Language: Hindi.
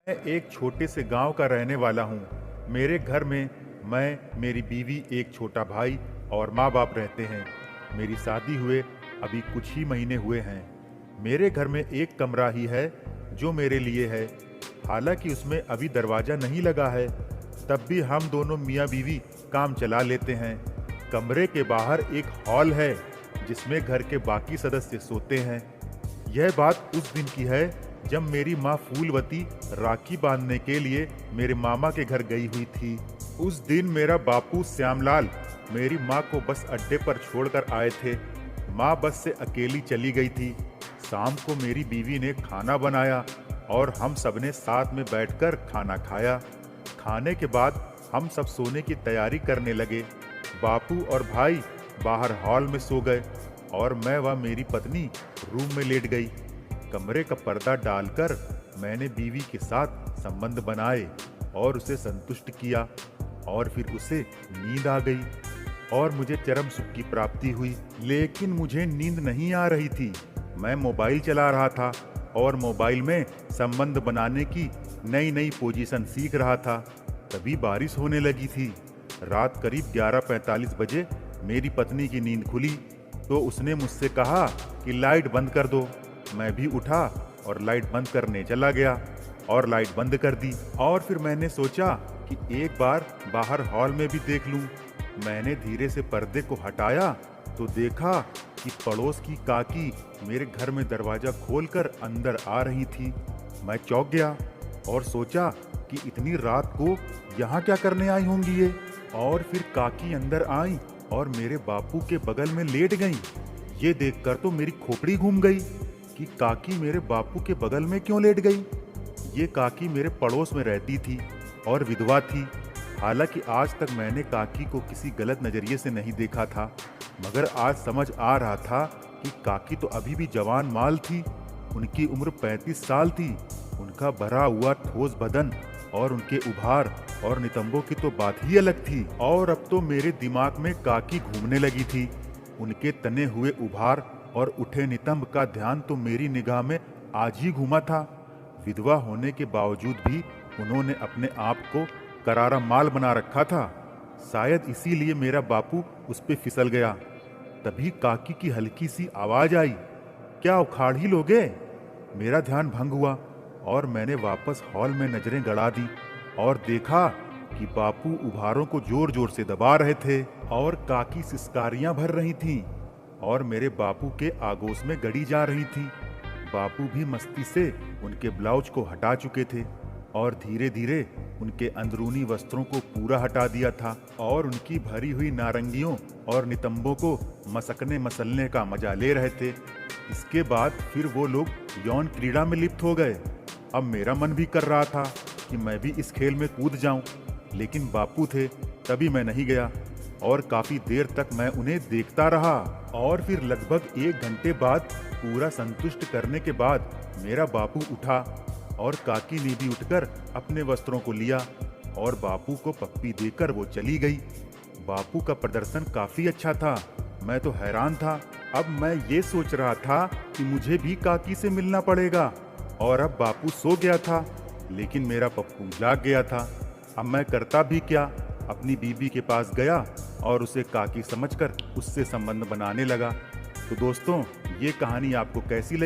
मैं एक छोटे से गांव का रहने वाला हूं। मेरे घर में मैं, मेरी बीवी, एक छोटा भाई और माँ बाप रहते हैं। मेरी शादी हुए अभी कुछ ही महीने हुए हैं। मेरे घर में एक कमरा ही है जो मेरे लिए है। हालांकि उसमें अभी दरवाज़ा नहीं लगा है, तब भी हम दोनों मियाँ बीवी काम चला लेते हैं। कमरे के बाहर एक हॉल है जिसमें घर के बाकी सदस्य सोते हैं। यह बात उस दिन की है जब मेरी माँ फूलवती राखी बांधने के लिए मेरे मामा के घर गई हुई थी। उस दिन मेरा बापू श्यामलाल मेरी माँ को बस अड्डे पर छोड़कर आए थे। माँ बस से अकेली चली गई थी। शाम को मेरी बीवी ने खाना बनाया और हम सबने साथ में बैठकर खाना खाया। खाने के बाद हम सब सोने की तैयारी करने लगे। बापू और भाई बाहर हॉल में सो गए और मैं व मेरी पत्नी रूम में लेट गई। कमरे का पर्दा डालकर मैंने बीवी के साथ संबंध बनाए और उसे संतुष्ट किया और फिर उसे नींद आ गई और मुझे चरम सुख की प्राप्ति हुई। लेकिन मुझे नींद नहीं आ रही थी। मैं मोबाइल चला रहा था और मोबाइल में संबंध बनाने की नई नई पोजीशन सीख रहा था। तभी बारिश होने लगी थी। रात करीब 11:45 बजे मेरी पत्नी की नींद खुली तो उसने मुझसे कहा कि लाइट बंद कर दो। मैं भी उठा और लाइट बंद करने चला गया और लाइट बंद कर दी। और फिर मैंने सोचा कि एक बार बाहर हॉल में भी देख लूं। मैंने धीरे से पर्दे को हटाया तो देखा कि पड़ोस की काकी मेरे घर में दरवाजा खोलकर अंदर आ रही थी। मैं चौंक गया और सोचा कि इतनी रात को यहाँ क्या करने आई होंगी ये। और फिर काकी अंदर आई और मेरे बापू के बगल में लेट गई। ये देखकर तो मेरी खोपड़ी घूम गई कि काकी मेरे बापू के बगल में क्यों लेट गई। ये काकी मेरे पड़ोस में रहती थी और विधवा थी। हालांकि आज तक मैंने काकी को किसी गलत नजरिए से नहीं देखा था, मगर आज समझ आ रहा था कि काकी तो अभी भी जवान माल थी। उनकी उम्र 35 साल थी। उनका भरा हुआ ठोस बदन और उनके उभार और नितंबों की तो बात ही अलग थी। और अब तो मेरे दिमाग में काकी घूमने लगी थी। उनके तने हुए उभार और उठे नितंब का ध्यान तो मेरी निगाह में आज ही घूमा था। विधवा होने के बावजूद भी उन्होंने अपने आप को करारा माल बना रखा था। शायद इसीलिए मेरा बापू उस पे फिसल गया। तभी काकी की हल्की सी आवाज आई, क्या उखाड़ ही लोगे? मेरा ध्यान भंग हुआ और मैंने वापस हॉल में नजरें गड़ा दी और देखा कि बापू उभारों को जोर जोर से दबा रहे थे और काकी सिसकारियां भर रही थीं और मेरे बापू के आगोश में गड़ी जा रही थी। बापू भी मस्ती से उनके ब्लाउज को हटा चुके थे और धीरे धीरे उनके अंदरूनी वस्त्रों को पूरा हटा दिया था और उनकी भरी हुई नारंगियों और नितंबों को मसकने मसलने का मजा ले रहे थे। इसके बाद फिर वो लोग यौन क्रीड़ा में लिप्त हो गए। अब मेरा मन भी कर रहा था कि मैं भी इस खेल में कूद जाऊं, लेकिन बापू थे तभी मैं नहीं गया और काफी देर तक मैं उन्हें देखता रहा। और फिर लगभग 1 घंटे बाद पूरा संतुष्ट करने के बाद मेरा बापू उठा और काकी ने भी उठकर अपने वस्त्रों को लिया और बापू को पप्पी देकर वो चली गई। बापू का प्रदर्शन काफी अच्छा था। मैं तो हैरान था। अब मैं ये सोच रहा था कि मुझे भी काकी से मिलना पड़ेगा। और अब बापू सो गया था लेकिन मेरा पप्पू जाग गया था। अब मैं करता भी क्या? अपनी बीबी के पास गया और उसे काकी समझकर उससे संबंध बनाने लगा। तो दोस्तों, ये कहानी आपको कैसी लगी?